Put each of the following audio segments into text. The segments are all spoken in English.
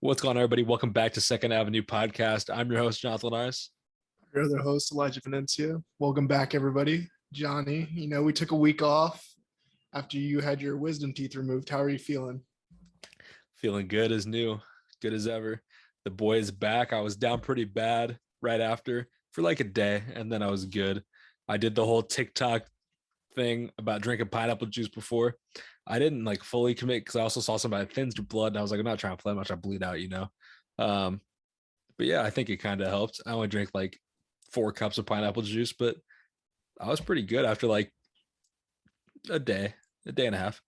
What's going on, everybody? Welcome back to Second Avenue Podcast. I'm your host, Jonathon and Elijah. Your other host, Elijah Venencia. Welcome back, everybody. Johnny, we took a week off after you had your wisdom teeth removed. How are you feeling? Feeling good as new, good as ever. The boy is back. I was down pretty bad right after for like a day, and then I was good. I did the whole TikTok thing about drinking pineapple juice before. I didn't like fully commit because I also saw somebody that thins your blood, and I was like, I'm not trying to play much. I bleed out, Um, but yeah, I think it kind of helped. I only drank like 4 cups of pineapple juice, but I was pretty good after like a day and a half.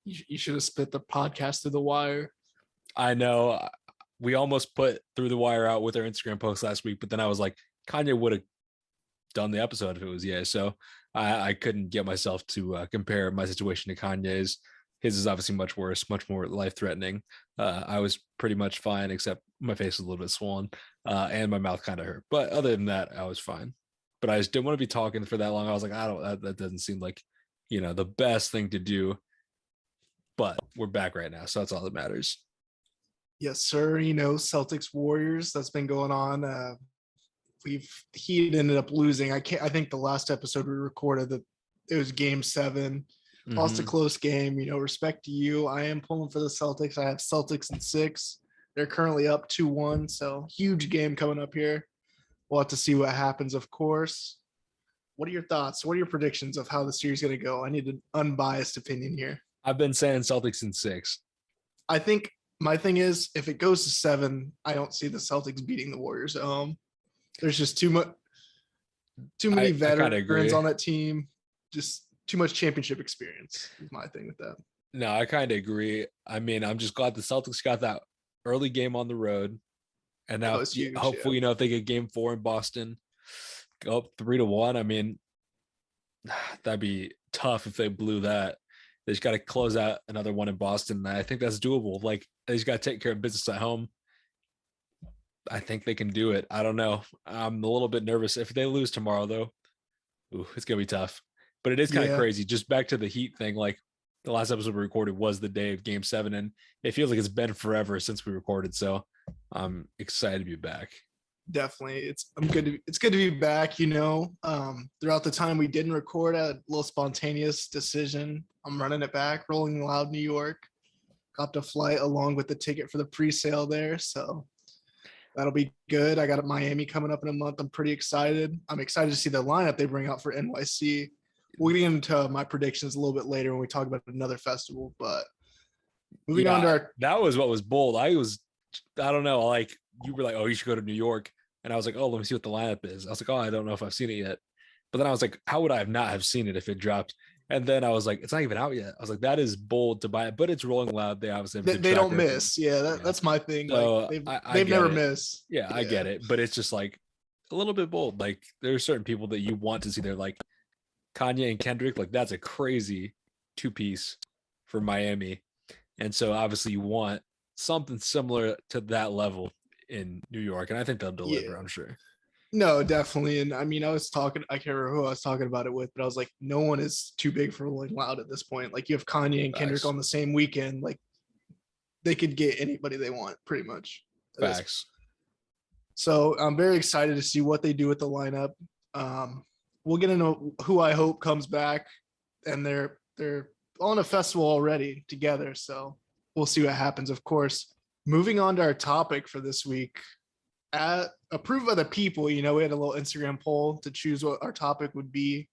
You should have spit the podcast through the wire. I know we almost put Through the Wire out with our Instagram post last week, but then I was like, Kanye would have done the episode if it was so I couldn't get myself to compare my situation to Kanye's. His is obviously much worse, much more life-threatening. I was pretty much fine, except my face was a little bit swollen and my mouth kind of hurt. But other than that, I was fine. But I just didn't want to be talking for that long. I was like, that doesn't seem like, the best thing to do. But we're back right now, so that's all that matters. Yes, sir. Celtics Warriors. That's been going on. He ended up losing. I think the last episode we recorded that it was Game 7. Lost a close game. Respect to you. I am pulling for the Celtics. I have Celtics in 6. They're currently up 2-1. So huge game coming up here. We'll have to see what happens, of course. What are your thoughts? What are your predictions of how the series is going to go? I need an unbiased opinion here. I've been saying Celtics in 6. I think my thing is if it goes to 7, I don't see the Celtics beating the Warriors at home. There's just too many veterans on that team. Just too much championship experience is my thing with that. No, I kind of agree. I mean, I'm just glad the Celtics got that early game on the road. And now huge, hopefully, if they get Game 4 in Boston, go up 3-1. I mean, that'd be tough if they blew that. They just got to close out another one in Boston. I think that's doable. Like, they just got to take care of business at home. I think they can do it. I don't know. I'm a little bit nervous. If they lose tomorrow, though, it's going to be tough. But it is kind of crazy. Just back to the Heat thing, like the last episode we recorded was the day of Game 7, and it feels like it's been forever since we recorded. So I'm excited to be back. Definitely. It's good to be back, Throughout the time we didn't record, a little spontaneous decision. I'm running it back, Rolling Loud, New York. Got a flight along with the ticket for the pre-sale there. So that'll be good. I got Miami coming up in a month. I'm pretty excited. I'm excited to see the lineup they bring out for NYC. We'll get into my predictions a little bit later when we talk about another festival. But moving on to that was what was bold. I don't know. Like, you were like, oh, you should go to New York. And I was like, oh, let me see what the lineup is. I was like, oh, I don't know if I've seen it yet. But then I was like, how would I not have seen it if it dropped? And then I was like, it's not even out yet. I was like, that is bold to buy it, but it's Rolling Loud. They obviously they don't miss. Yeah, that's my thing. So like they've never missed. Yeah, I get it, but it's just like a little bit bold. Like, there are certain people that you want to see there, like Kanye and Kendrick. Like, that's a crazy 2-piece for Miami, and so obviously you want something similar to that level in New York, and I think they'll deliver. I'm sure. No, definitely. And I mean, I can't remember who I was talking about it with, but I was like, no one is too big for Rolling Loud at this point. Like, you have Kanye and Kendrick on the same weekend. Like, they could get anybody they want, pretty much. Facts. So I'm very excited to see what they do with the lineup. We'll get into who I hope comes back, and they're on a festival already together. So we'll see what happens, of course. Moving on to our topic for this week. Approved by the people, we had a little Instagram poll to choose what our topic would be.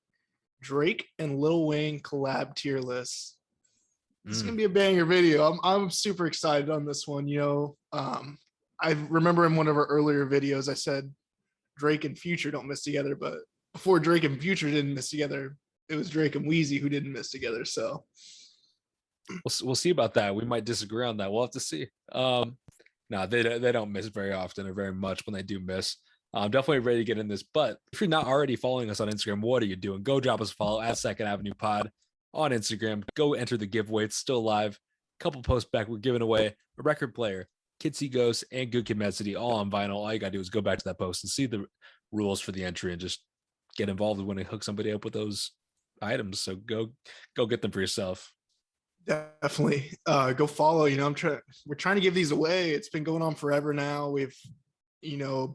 Drake and Lil Wayne collab tier list. This is gonna be a banger video. I'm super excited on this one. I remember in one of our earlier videos I said Drake and Future don't miss together, but before Drake and Future didn't miss together, it was Drake and Weezy who didn't miss together. So we'll see about that. We might disagree on that. We'll have to see. No, they don't miss very often or very much when they do miss. I'm definitely ready to get in this. But if you're not already following us on Instagram, what are you doing? Go drop us a follow at Second Avenue Pod on Instagram. Go enter the giveaway. It's still live. A couple posts back, we're giving away a record player, Kid See Ghost, and Good Kid, Mad City, all on vinyl. All you got to do is go back to that post and see the rules for the entry and just get involved when they hook somebody up with those items. So go get them for yourself. Definitely. Go follow. We're trying to give these away. It's been going on forever now. We've,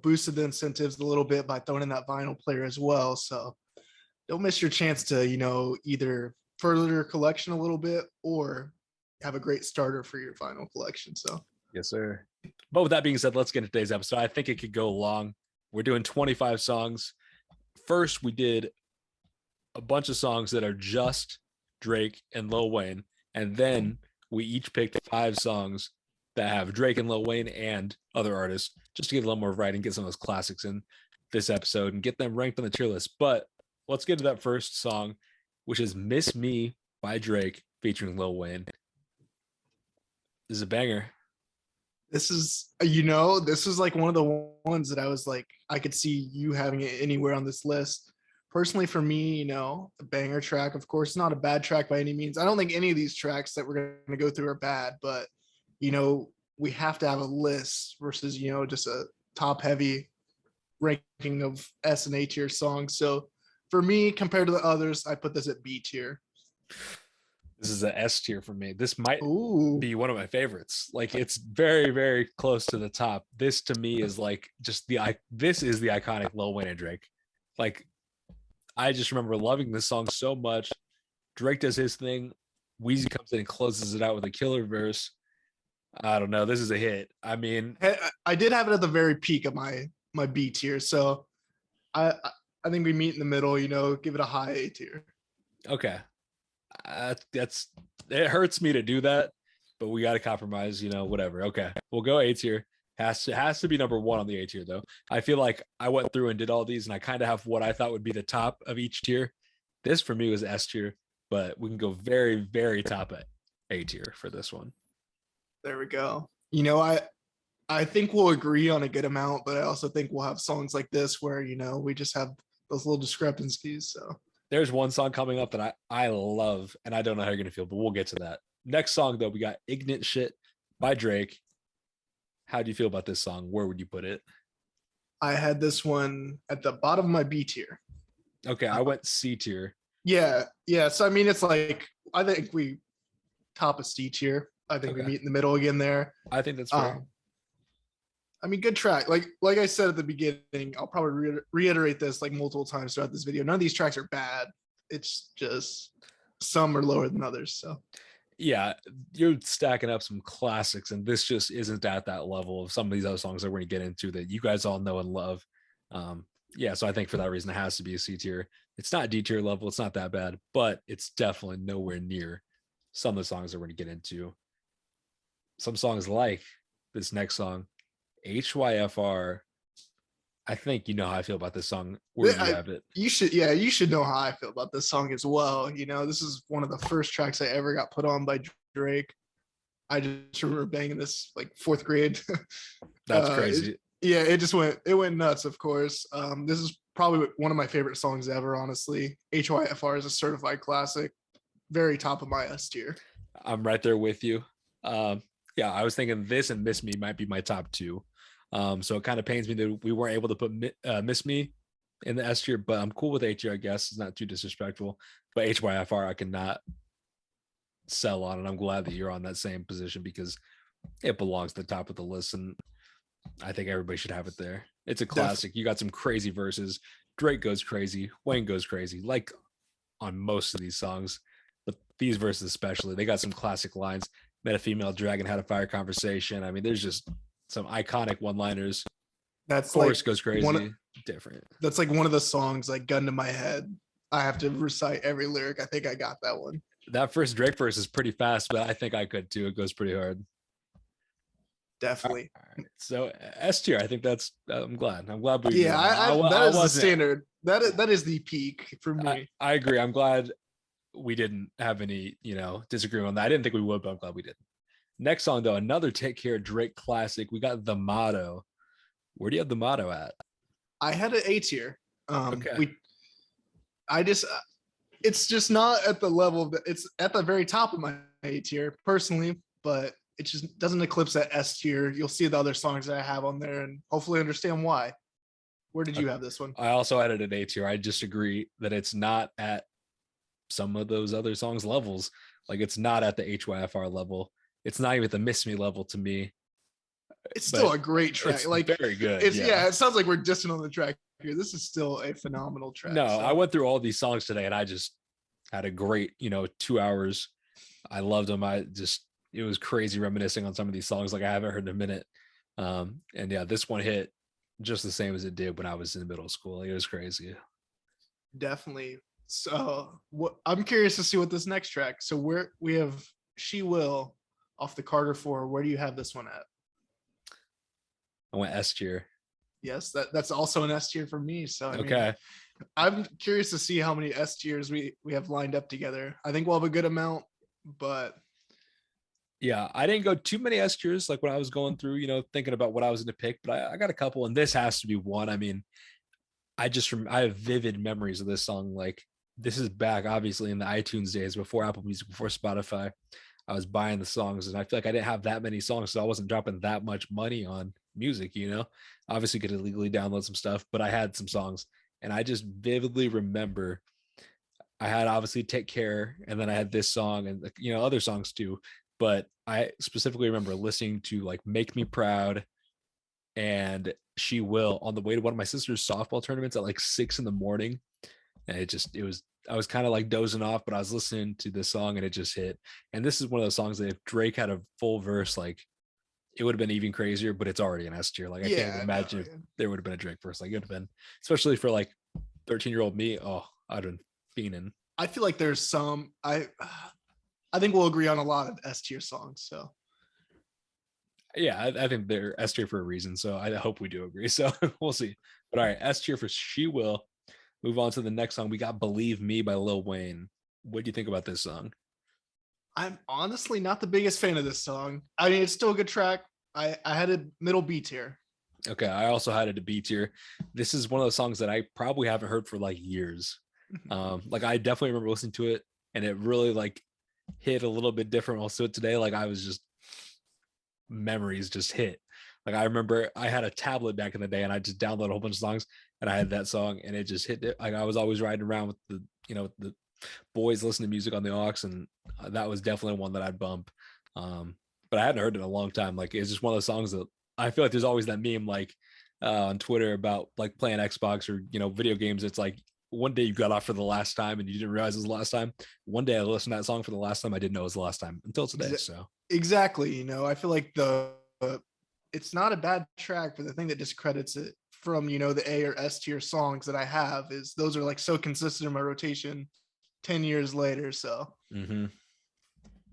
boosted the incentives a little bit by throwing in that vinyl player as well. So don't miss your chance to, either further your collection a little bit or have a great starter for your vinyl collection. So yes, sir. But with that being said, let's get into today's episode. I think it could go long. We're doing 25 songs. First, we did a bunch of songs that are just Drake and Lil Wayne. And then we each picked 5 songs that have Drake and Lil Wayne and other artists, just to get a little more variety and get some of those classics in this episode and get them ranked on the tier list. But let's get to that first song, which is Miss Me by Drake featuring Lil Wayne. This is a banger. This is like one of the ones that I was like, I could see you having it anywhere on this list. Personally, for me, a banger track, of course, not a bad track by any means. I don't think any of these tracks that we're going to go through are bad, but, we have to have a list versus, just a top heavy ranking of S and A tier songs. So for me, compared to the others, I put this at B tier. This is an S tier for me. This might be one of my favorites. Like, it's very, very close to the top. This to me is like this is the iconic Lil Wayne and Drake. Like, I just remember loving this song so much. Drake does his thing. Weezy comes in and closes it out with a killer verse. I don't know. This is a hit. I mean, I did have it at the very peak of my B tier. So I think we meet in the middle, give it a high A tier. Okay. It hurts me to do that, but we got to compromise, whatever. Okay. We'll go A tier. Has to be number 1 on the A tier though. I feel like I went through and did all these and I kind of have what I thought would be the top of each tier. This for me was S tier, but we can go very, very top at A tier for this one. There we go. I think we'll agree on a good amount, but I also think we'll have songs like this where, we just have those little discrepancies. So there's one song coming up that I love, and I don't know how you're going to feel, but we'll get to that. Next song, though, we got Ignorant Shit by Drake. How do you feel about this song? Where would you put it? I had this one at the bottom of my B tier. Okay, I went C tier. Yeah. So, I mean, it's like, I think we top a C tier. I think we meet in the middle again there. I think that's fair. I mean, good track. Like I said at the beginning, I'll probably reiterate this like multiple times throughout this video. None of these tracks are bad. It's just some are lower than others. So yeah, you're stacking up some classics, and this just isn't at that level of some of these other songs that we're going to get into that you guys all know and love. Yeah, so I think for that reason, it has to be a C tier. It's not D tier level. It's not that bad, but it's definitely nowhere near some of the songs that we're going to get into. Some songs like this next song, HYFR. I think you know how I feel about this song. Where do you have it? You should know how I feel about this song as well. This is one of the first tracks I ever got put on by Drake. I just remember banging this like 4th grade. That's crazy. It went nuts, of course. This is probably one of my favorite songs ever, honestly. HYFR is a certified classic. Very top of my S tier. I'm right there with you. Yeah, I was thinking this and Miss Me might be my top 2. So it kind of pains me that we weren't able to put Miss Me in the S tier, but I'm cool with A tier, I guess. It's not too disrespectful. But HYFR, I cannot sell on, and I'm glad that you're on that same position because it belongs to the top of the list, and I think everybody should have it there. It's a classic. You got some crazy verses. Drake goes crazy. Wayne goes crazy, like on most of these songs. But these verses especially, they got some classic lines. Met a female dragon, had a fire conversation. I mean, there's just some iconic one-liners. That's Chorus like goes crazy. Different. That's like one of the songs, like gun to my head. I have to recite every lyric. I think I got that one. That first Drake verse is pretty fast, but I think I could too. It goes pretty hard. Definitely. All right. So S tier, I think that's. I'm glad. We. Yeah, that is the standard. That is the peak for me. I agree. I'm glad we didn't have any, disagreement on that. I didn't think we would, but I'm glad we didn't. Next song though, another Take Care Drake classic. We got The Motto. Where do you have The Motto at? I had an A tier. Okay. It's just not at the level it's at the very top of my A tier personally, but it just doesn't eclipse that S tier. You'll see the other songs that I have on there and hopefully understand why. Where did you have this one? I also had it at A tier. I just agree that it's not at some of those other songs levels. Like it's not at the HYFR level. It's not even at the Miss Me level to me. It's still a great track. It's like very good. It's yeah. It sounds like we're dissing on the track here. This is still a phenomenal track. No, I went through all these songs today and I just had a great, 2 hours. I loved them. It was crazy reminiscing on some of these songs like I haven't heard in a minute. And yeah, this one hit just the same as it did when I was in middle school. Like, it was crazy. Definitely. So I'm curious to see what this next track. So we have She Will off the Carter 4. Where do you have this one at? I went S tier. Yes, that's also an S tier for me. So okay. I'm curious to see how many S tiers we have lined up together. I think we'll have a good amount, but yeah, I didn't go too many S tiers like when I was going through, thinking about what I was going to pick, but I got a couple, and this has to be one. I mean, I have vivid memories of this song. Like, this is back obviously in the iTunes days, before Apple Music, before Spotify. I was buying the songs, and I feel like I didn't have that many songs, so I wasn't dropping that much money on music. Obviously could illegally download some stuff, but I had some songs, and I just vividly remember I had obviously Take Care, and then I had this song, and other songs too. But I specifically remember listening to like Make Me Proud and She Will on the way to one of my sister's softball tournaments at like 6 a.m. And I was kind of like dozing off, but I was listening to this song and it just hit. And this is one of those songs that if Drake had a full verse, like, it would have been even crazier, but it's already an S tier. Like, I can't imagine if there would have been a Drake verse. Like, it would have been, especially for like 13-year-old me. Oh, I'd been fiending. I feel like there's some, I think we'll agree on a lot of S tier songs. So yeah, I think they're S tier for a reason. So I hope we do agree. So we'll see. But all right, S tier for She Will. Move on to the next song. We got Believe Me by Lil Wayne. What do you think about this song? I'm honestly not the biggest fan of this song. I mean, it's still a good track. I had a middle B tier. Okay, I also had it a B tier. This is one of those songs that I probably haven't heard for like years. Like, I definitely remember listening to it, and it really like hit a little bit different. Also today, like, I was just, memories just hit. Like, I remember I had a tablet back in the day, and I just downloaded a whole bunch of songs, and I had that song, and it just hit it. Like, I was always riding around with the boys listening to music on the aux, and that was definitely one that I'd bump. But I hadn't heard it in a long time. Like, it's just one of those songs that I feel like there's always that meme like on Twitter about like playing Xbox or video games. It's like one day you got off for the last time and you didn't realize it was the last time. One day I listened to that song for the last time. I didn't know it was the last time until today. So exactly. I feel like it's not a bad track, but the thing that discredits it from, the A or S tier songs that I have is those are like so consistent in my rotation 10 years later. So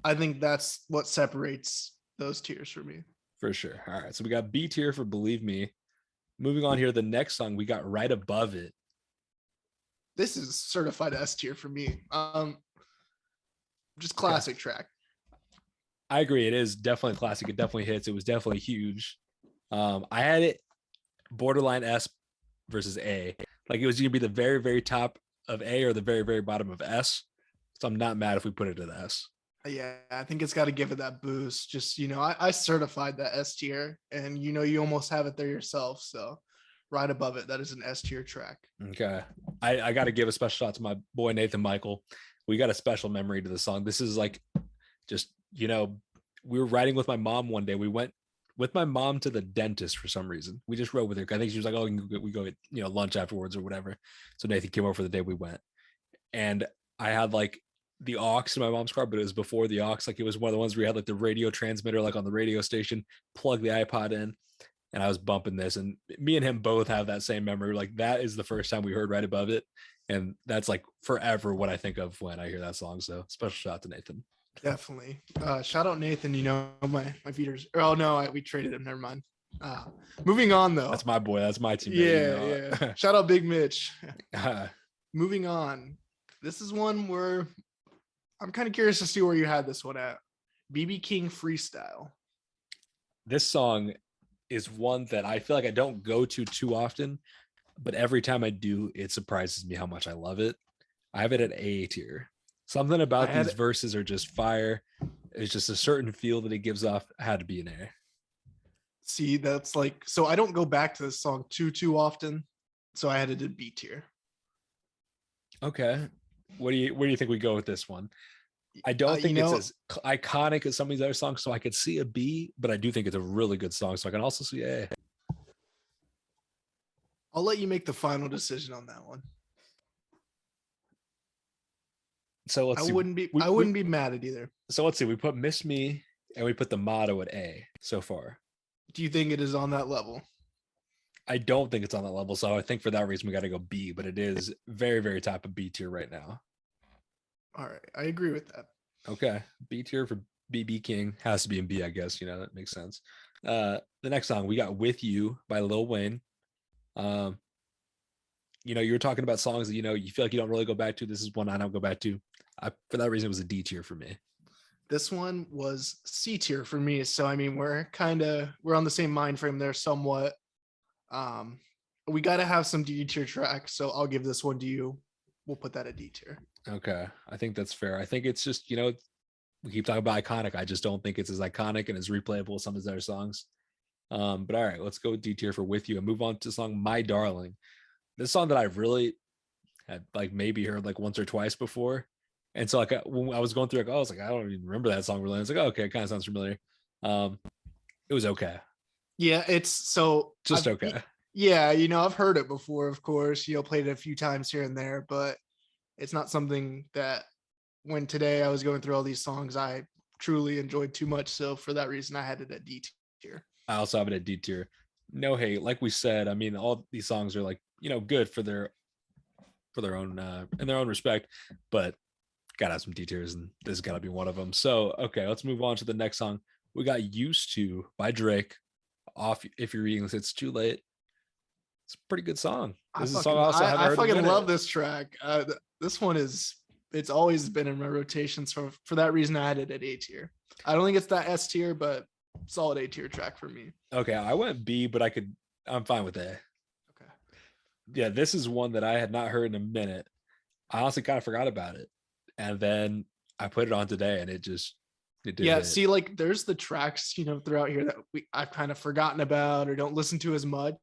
I think that's what separates those tiers for me. For sure. All right. So we got B tier for Believe Me. Moving on here, the next song we got Right Above It. This is certified S tier for me. Just classic track. I agree. It is definitely classic. It definitely hits. It was definitely huge. I had it borderline S versus A. Like, it was going to be the very, very top of A or the very, very bottom of S. So I'm not mad if we put it at S. Yeah, I think it's got to give it that boost. Just, I certified that S tier, and you almost have it there yourself. So Right Above It, that is an S tier track. Okay. I got to give a special shout to my boy Nathan Michael. We got a special memory to the song. This is like just, we were riding with my mom one day. We went with my mom to the dentist for some reason. We just rode with her. I think she was like, oh, we go get, lunch afterwards or whatever. So Nathan came over for the day we went. And I had like the aux in my mom's car, but it was before the aux. Like, it was one of the ones where you had like the radio transmitter, like on the radio station, plug the iPod in. And I was bumping this, and me and him both have that same memory. Like, that is the first time we heard Right Above It. And that's like forever what I think of when I hear that song. So special shout out to Nathan. Definitely. Shout out Nathan. My feeders. Oh no, we traded him. Never mind. Moving on though. That's my boy. That's my teammate. Yeah. Shout out Big Mitch. Moving on. This is one where I'm kind of curious to see where you had this one at. BB King Freestyle. This song is one that I feel like I don't go to too often, but every time I do, it surprises me how much I love it. I have it at A tier. Something about these verses are just fire. It's just a certain feel that it gives off. I had to be in A. See, that's like, so I don't go back to this song too often, so I had it at B tier. Okay. Where do you think we go with this one? I don't think it's as iconic as some of these other songs, so I could see a B, but I do think it's a really good song, so I can also see A. I'll let you make the final decision on that one. So let's see. I wouldn't be mad at either. So let's see. We put Miss Me and we put the motto at A so far. Do you think it is on that level? I don't think it's on that level. So I think for that reason, we got to go B, but it is very, very top of B tier right now. All right. I agree with that. Okay. B tier for BB King has to be in B, I guess. That makes sense. The next song we got With You by Lil Wayne. You were talking about songs that, you feel like you don't really go back to. This is one I don't go back to. For that reason, it was a D tier for me. This one was C tier for me. So, I mean, we're on the same mind frame there somewhat. We got to have some D tier tracks. So I'll give this one to you. We'll put that at D tier. Okay. I think that's fair. I think it's just, we keep talking about iconic. I just don't think it's as iconic and as replayable as some of his other songs. But all right, let's go D tier for With You and move on to the song My Darling. This song that I really had maybe heard once or twice before. And so when I was going through, I was like, I don't even remember that song really. I was like, oh, okay, it kind of sounds familiar. It was okay. Yeah, it's so just okay. Yeah, I've heard it before, of course. Played it a few times here and there, but it's not something that when today I was going through all these songs, I truly enjoyed too much. So for that reason, I had it at D tier. I also have it at D tier. No hate, like we said. I mean, all these songs are good for their own in their own respect, but gotta have some D tiers, and this has got to be one of them. So okay, let's move on to the next song. We got Used To by Drake off If You're Reading This It's Too Late. It's a pretty good song. This is a song I fucking love this track. This one it's always been in my rotation, so for that reason I had it at A tier. I don't think it's that S tier, but solid A tier track for me. Okay, I went B, but I'm fine with A. Okay. Yeah, this is one that I had not heard in a minute. I honestly kind of forgot about it. And then I put it on today and it did. Yeah, hit. see, there's the tracks, throughout here that I've kind of forgotten about or don't listen to as much.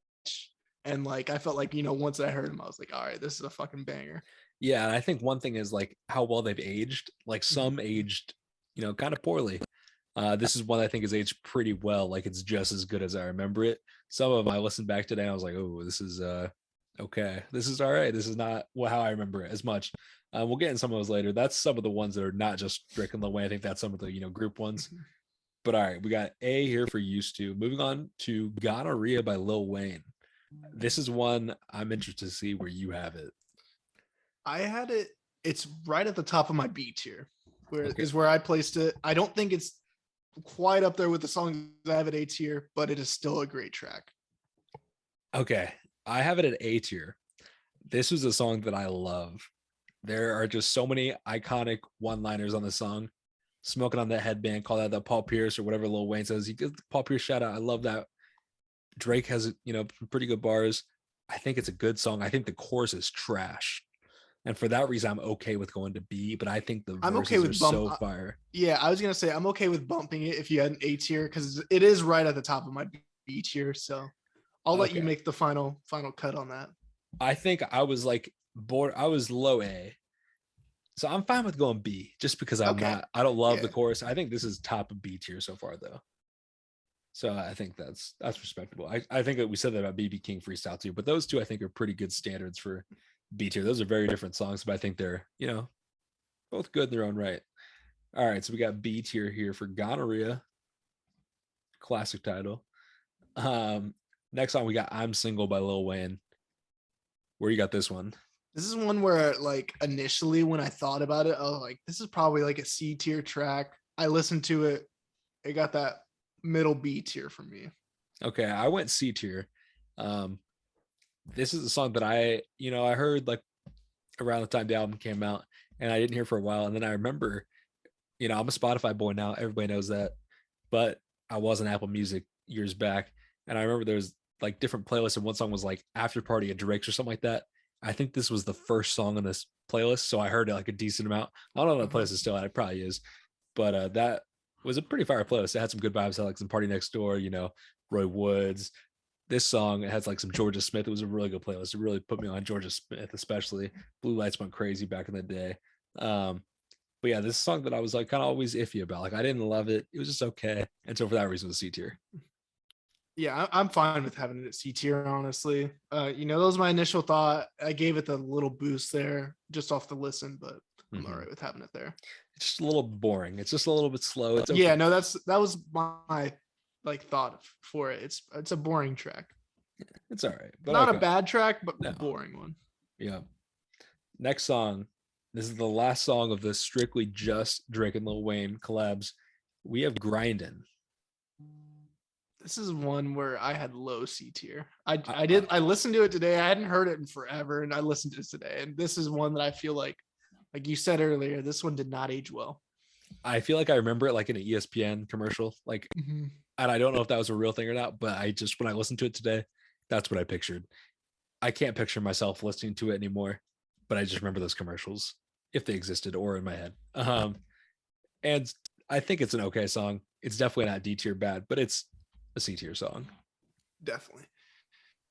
And I felt once I heard them, I was like, all right, this is a fucking banger. Yeah, and I think one thing is how well they've aged. Some aged, kind of poorly. This is one I think is aged pretty well. It's just as good as I remember it. Some of them I listened back today and I was like, oh, this is okay. This is all right. This is not how I remember it as much. We'll get in some of those later. That's some of the ones that are not just Drake and Lil Wayne. I think that's some of the group ones. But all right, we got A here for Used To. Moving on to Gonorrhea by Lil Wayne. This is one I'm interested to see where you have it. I had it. It's right at the top of my B tier, is where I placed it. I don't think it's quite up there with the songs I have at A tier, but it is still a great track. Okay, I have it at A tier. This is a song that I love. There are just so many iconic one-liners on the song. Smoking on that headband, call that the Paul Pierce or whatever Lil Wayne says. He gives Paul Pierce shout out. I love that. Drake has, pretty good bars. I think it's a good song. I think the chorus is trash. And for that reason, I'm okay with going to B, but I think the verses are so fire. Yeah, I was going to say, I'm okay with bumping it if you had an A tier, because it is right at the top of my B tier. So I'll let you make the final cut on that. I think I was I was low A. So I'm fine with going B just because I don't love the chorus. I think this is top of B tier so far though. So I think that's respectable. I think that we said that about BB King Freestyle too, but those two I think are pretty good standards for B tier. Those are very different songs, but I think they're, both good in their own right. All right, so we got B tier here for Gonorrhea. Classic title. Next song we got I'm Single by Lil Wayne. Where you got this one? This is one where initially when I thought about it, I was like, this is probably a C tier track. I listened to it. It got that middle B tier for me. Okay, I went C tier. This is a song that I heard around the time the album came out and I didn't hear for a while. And then I remember, I'm a Spotify boy now. Everybody knows that. But I was on Apple Music years back. And I remember there was different playlists, and one song was After Party at Drake's or something like that. I think this was the first song on this playlist, so I heard it a decent amount. I don't know if the playlist is still at, it probably is, but that was a pretty fire playlist. It had some good vibes. It had some Party Next Door, Roy Woods. This song, it has some Georgia Smith. It was a really good playlist. It really put me on Georgia Smith, especially. Blue Lights went crazy back in the day. But But yeah, this is a song that I was like kind of always iffy about. Like I didn't love it. It was just okay. And so for that reason, it was C tier. Yeah, I'm fine with having it at C tier, honestly. That was my initial thought. I gave it the little boost there just off the listen, but I'm all right with having it there. It's just a little boring. It's just a little bit slow. It's okay. Yeah, no, that was my thought for it. It's a boring track. It's all right. But not a bad track, but no. a boring one. Yeah. Next song. This is the last song of the strictly just Drake and Lil Wayne collabs. We have Grindin'. This is one where I had low C tier. I listened to it today. I hadn't heard it in forever, and I listened to it today. And this is one that I feel like you said earlier, this one did not age well. I feel like I remember it like in an ESPN commercial, like, and I don't know if that was a real thing or not, but when I listened to it today, that's what I pictured. I can't picture myself listening to it anymore, but I just remember those commercials if they existed or in my head. And I think it's an okay song. It's definitely not D tier bad, but it's a C tier song. Definitely.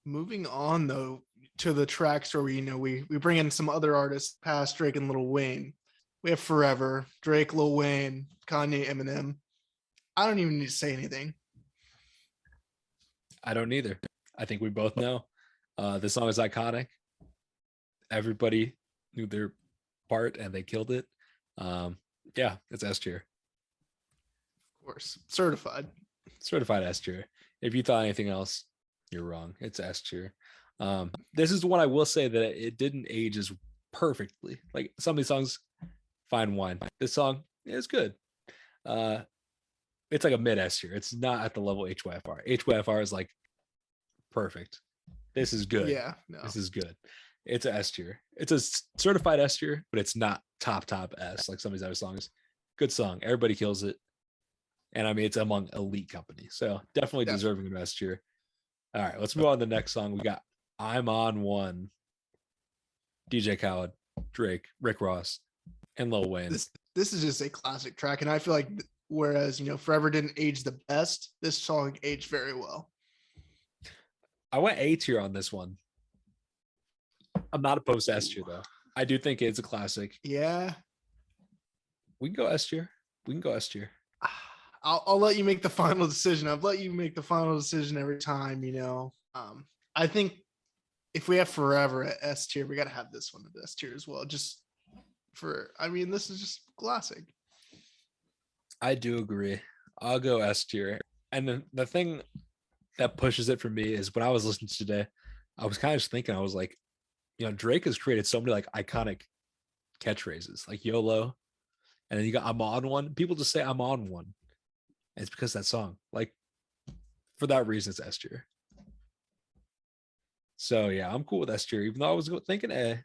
Moving on though to the tracks where we bring in some other artists past Drake and Lil Wayne. We have Forever, Drake, Lil Wayne, Kanye, Eminem. I don't even need to say anything. I don't either. I think we both know. This song is iconic. Everybody knew their part and they killed it. Yeah, it's S tier. Of course. Certified S tier. If you thought anything else, you're wrong. It's S tier. This is the one I will say that it didn't age as perfectly. Like some of these songs, fine wine. This song is good. It's like a mid S tier. It's not at the level HYFR. HYFR is like perfect. This is good. Yeah, no. This is good. It's a S tier. It's a certified S tier, but it's not top S like some of these other songs. Good song. Everybody kills it. And I mean, it's among elite company. So definitely deserving of S tier. All right, let's move on to the next song. We got I'm On One. DJ Khaled, Drake, Rick Ross, and Lil Wayne. This is just a classic track. And I feel like whereas, Forever didn't age the best, this song aged very well. I went A tier on this one. I'm not opposed to S tier though. I do think it's a classic. Yeah. We can go S tier. I'll let you make the final decision. I've let you make the final decision every time, I think if we have Forever at S tier, we got to have this one at S tier as well. This is just classic. I do agree. I'll go S tier. And then the thing that pushes it for me is when I was listening to today, I was kind of just thinking, I was like, Drake has created so many like iconic catchphrases like YOLO. And then you got I'm On One. People just say I'm on one. And it's because of that song. Like for that reason, it's S tier. So yeah, I'm cool with S tier. Even though I was thinking A,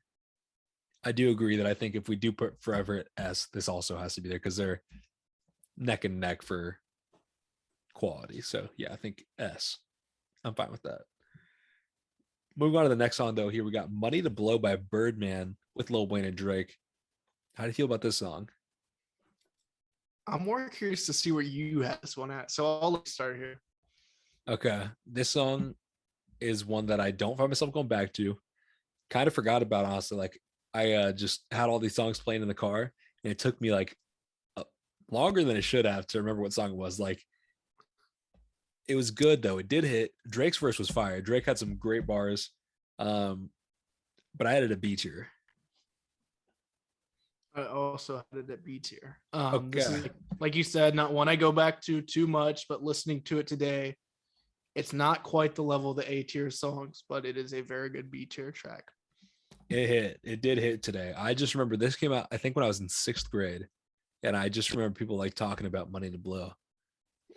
I do agree that I think if we do put Forever at S, this also has to be there because they're neck and neck for quality. So yeah, I think S. I'm fine with that. Moving on to the next song though, here we got Money to Blow by Birdman with Lil Wayne and Drake. How do you feel about this song? I'm more curious to see where you had this one at. So I'll start here. Okay. This song is one that I don't find myself going back to. Kind of forgot about, honestly. Like I just had all these songs playing in the car and it took me like longer than it should have to remember what song it was. Like it was good though. It did hit. Drake's verse was fire. Drake had some great bars. But I had it a B tier. I also had it at B tier. Okay. This is, like you said, not one I go back to too much, but listening to it today, it's not quite the level of the A tier songs, but it is a very good B tier track. It hit. It did hit today. I just remember this came out, I think, when I was in 6th grade. And I just remember people like talking about Money to Blow.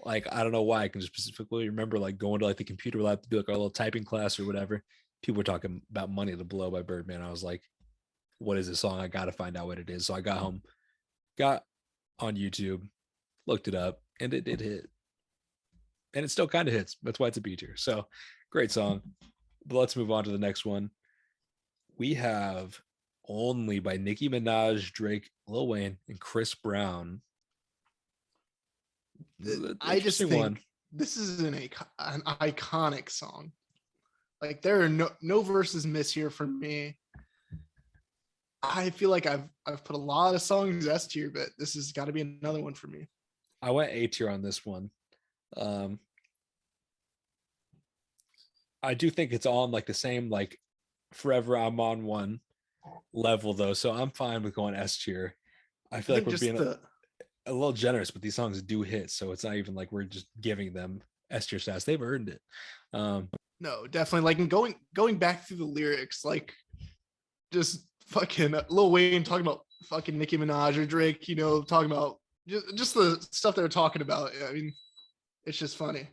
Like, I don't know why. I can just specifically remember like going to like the computer lab to do like a little typing class or whatever. People were talking about Money to Blow by Birdman. I was like, what is this song? I got to find out what it is. So I got home, got on YouTube, looked it up, and it did hit. And it still kind of hits. That's why it's a B tier. So great song. But let's move on to the next one. We have Only by Nicki Minaj, Drake, Lil Wayne, and Chris Brown. I just think this is an iconic song. Like there are no verses miss here for me. I feel like I've put a lot of songs S tier, but this has got to be another one for me. I went A tier on this one. I do think it's on like the same like Forever I'm on one level though, so I'm fine with going S tier. I feel like we're being a little generous, but these songs do hit, so it's not even like we're just giving them S tier status. They've earned it. No, definitely. Like going back through the lyrics, like just fucking Lil Wayne talking about fucking Nicki Minaj or Drake, you know, talking about just the stuff they're talking about. I mean, it's just funny.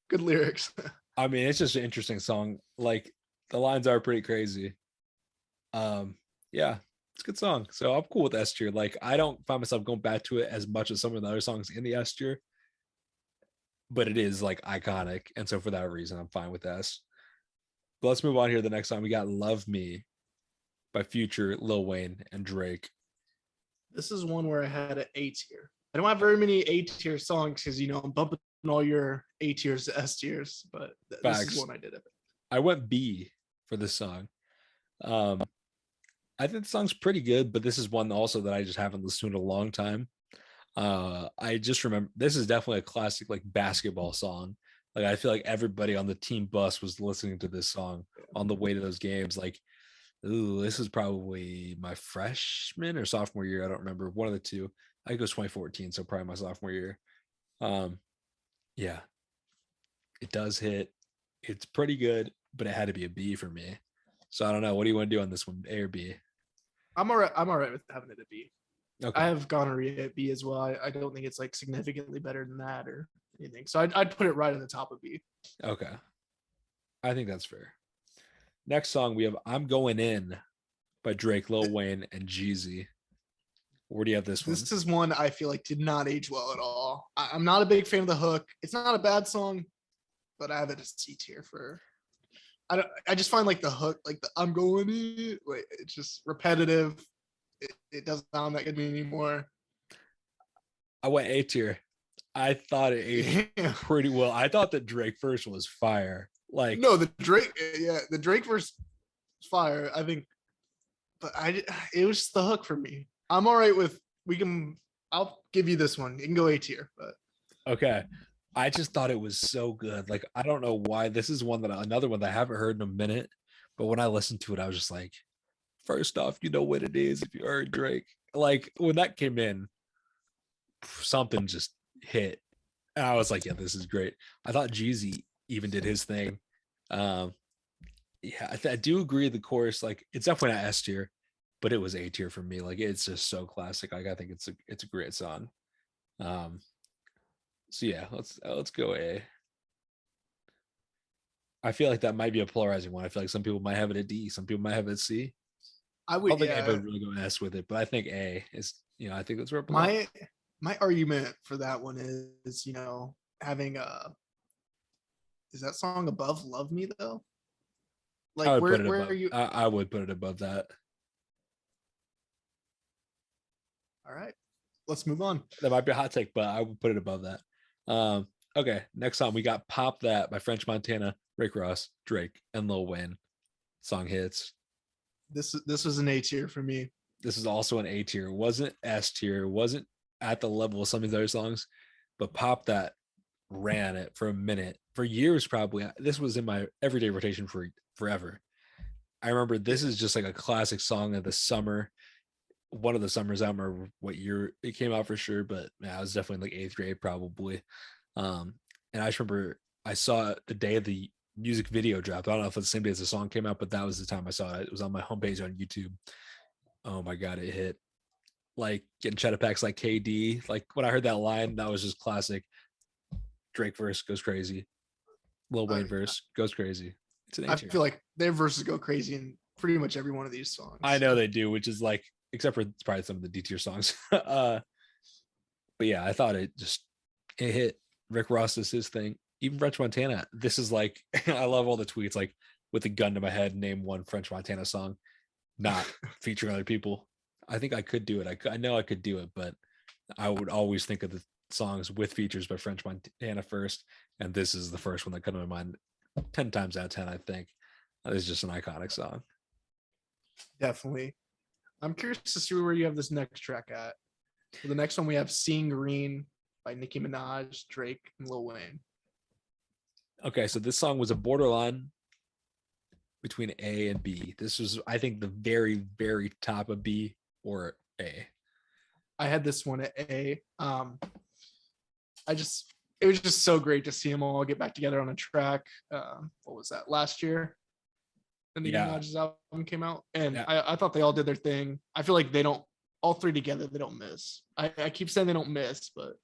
Good lyrics. I mean, it's just an interesting song. Like the lines are pretty crazy. Yeah, it's a good song. So I'm cool with S tier. Like I don't find myself going back to it as much as some of the other songs in the S tier, but it is like iconic, and so for that reason, I'm fine with S. But let's move on here. The next song we got "Love Me" by Future, Lil Wayne, and Drake. This is one where I had an A tier. I don't have very many A tier songs because, you know, I'm bumping all your A tiers to S tiers, but this is one I did it. I went B for this song. I think the song's pretty good, but this is one also that I just haven't listened to in a long time. I just remember this is definitely a classic like basketball song. Like I feel like everybody on the team bus was listening to this song on the way to those games. Like, ooh, this is probably my freshman or sophomore year. I don't remember, one of the two. I think it was 2014, so probably my sophomore year. Yeah, it does hit. It's pretty good, but it had to be a B for me. So I don't know. What do you want to do on this one, A or B? I'm all right with having it a B. Okay. I have gonorrhea at B as well. I don't think it's like significantly better than that or anything. So I'd put it right at the top of B. Okay. I think that's fair. Next song we have "I'm Going In" by Drake, Lil Wayne, and Jeezy. Where do you have this one? This is one I feel like did not age well at all. I'm not a big fan of the hook. It's not a bad song, but I have it as C tier for. I just find like the hook, like the "I'm going in," like it's just repetitive. It doesn't sound that good to me anymore. I went A tier. I thought it aged pretty well. I thought that Drake first was fire. Like no, the Drake verse fire. I think, but it was just the hook for me. I'm all right with I'll give you this one. You can go A tier, but okay. I just thought it was so good. Like I don't know why. This is another one that I haven't heard in a minute, but when I listened to it, I was just like, first off, you know what it is if you heard Drake. Like when that came in, something just hit. And I was like, yeah, this is great. I thought Jeezy even did his thing. Yeah, I do agree the chorus, like it's definitely not S tier, but it was A tier for me. Like it's just so classic. Like I think it's a great song. So yeah, let's go A. I feel like that might be a polarizing one. I feel like some people might have it at D, some people might have it at C. I don't think anybody would really go S with it, but I think A is, I think that's where my argument for that one is, having is that song above Love Me though? Like where are you? I would put it above that. All right, let's move on. That might be a hot take, but I would put it above that. Okay, next song we got "Pop That" by French Montana, Rick Ross, Drake, and Lil Wayne. Song hits. This was an A tier for me. This is also an A tier. Wasn't S tier. Wasn't at the level of some of these other songs, but "Pop That" ran it for a minute, for years probably. This was in my everyday rotation for forever. I remember this is just like a classic song of the summer. One of the summers, I don't remember what year it came out for sure, but yeah, I was definitely like 8th grade probably. And I just remember I saw it the day of the music video dropped. I don't know if it's the same day as the song came out, but that was the time I saw it. It was on my homepage on YouTube. Oh my god, it hit. Like getting cheddar packs like KD. Like when I heard that line, that was just classic. Drake verse goes crazy. Lil Wayne verse goes crazy. I feel like their verses go crazy in pretty much every one of these songs. I know they do, which is like, except for probably some of the D tier songs. But yeah, I thought it hit. Rick Ross is his thing. Even French Montana. This is like, I love all the tweets like with a gun to my head, name one French Montana song, not featuring other people. I think I could do it. I know I could do it, but I would always think of the songs with features by French Montana first. And this is the first one that comes to my mind 10 times out of 10, I think. It's just an iconic song. Definitely. I'm curious to see where you have this next track at. For the next one, we have Seeing Green by Nicki Minaj, Drake, and Lil Wayne. Okay, so this song was a borderline between A and B. This was, I think, the very, very top of B or A. I had this one at A. It was just so great to see them all get back together on a track. What was that, last year? And the Minaj's album came out, and I thought they all did their thing. I feel like they don't, all three together, they don't miss. I keep saying they don't miss, but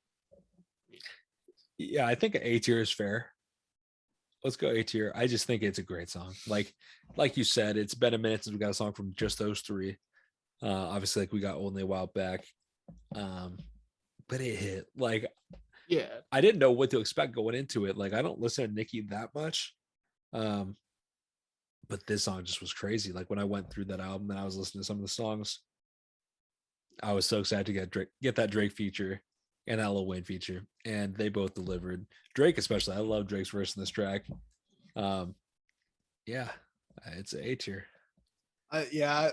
yeah, I think A tier is fair. Let's go A tier. I just think it's a great song. Like you said, it's been a minute since we got a song from just those three. Obviously, like we got Only a while back, but it hit. Like, yeah, I didn't know what to expect going into it. Like, I don't listen to Nicki that much, but this song just was crazy. Like when I went through that album and I was listening to some of the songs, I was so excited to get that Drake feature and that Lil Wayne feature, and they both delivered. Drake especially, I love Drake's verse in this track. Yeah, it's an A tier. Yeah,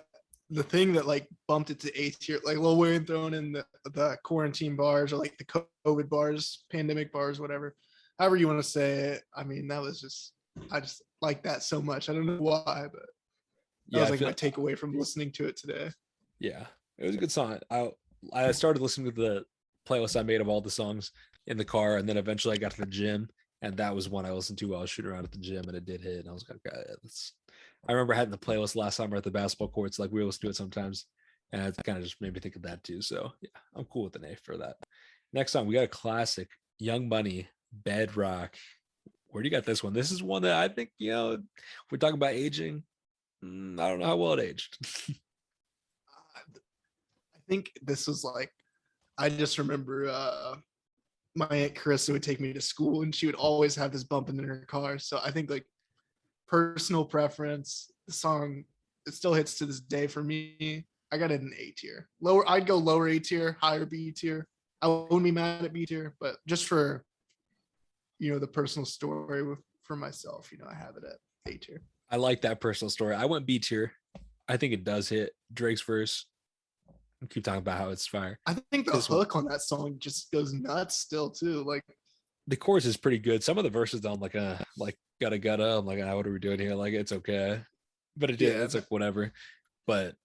the thing that like bumped it to A tier, like Lil Wayne throwing in the quarantine bars or like the COVID bars, pandemic bars, whatever, however you want to say it. I mean, that was just, I just like that so much. I don't know why, but that was like my takeaway from listening to it today. Yeah, it was a good song. I started listening to the playlist I made of all the songs in the car, and then eventually I got to the gym, and that was one I listened to while I was shooting around at the gym, and it did hit. And I was like, okay, I remember having the playlist last summer at the basketball courts. Like we always do it sometimes, and it kind of just made me think of that too. So yeah, I'm cool with an A for that. Next song, we got a classic, Young Money, Bedrock. Where do you got this one? This is one that I think, we're talking about aging. I don't know how well it aged. I think this was like, I just remember my Aunt Carissa would take me to school and she would always have this bumping in her car. So I think like personal preference, the song, it still hits to this day for me. I got it in A tier. Lower, I'd go lower A tier, higher B tier. I wouldn't be mad at B tier, but just for, the personal story for myself, I have it at A tier. I like that personal story. I went B tier. I think it does hit. Drake's verse, keep talking about how it's fire. I think the hook on that song just goes nuts still too. Like the chorus is pretty good. Some of the verses don't like gotta. I'm like, what are we doing here? Like it's okay, but it's like whatever. But